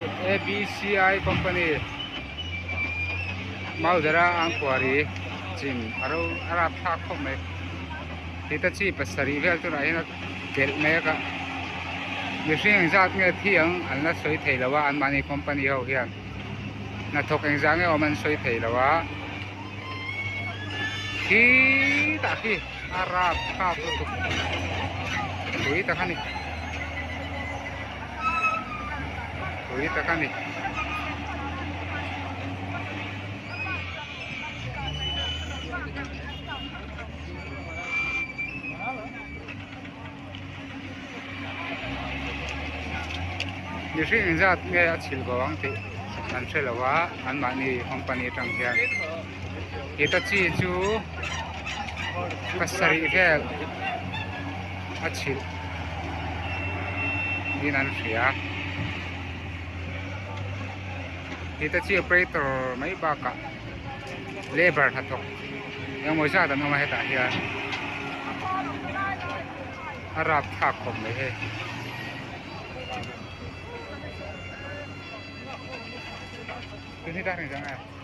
ABCI company Maudara Angkwari Jim Aro Arab Thakome Hitachi Pasari Vel to Raina Kel Mega Machine Zat Nge Thiang and La Soi Tailawa and Money Company Ho here Natok Zang Oman Soi Tailawa Ki Taki Arab Thaku Kui Takani Kui Takani Machine Zat Nge Achil Bawang Ti and Selawa and Money Company Tang here Hitachi Ju Pasari Vel Achil Dinan Shia Hitachi operator Mai Baka Labor Hatok Yang Moisa dan Nama Heta here Arab Thakom Mehe Ini dah ni jangan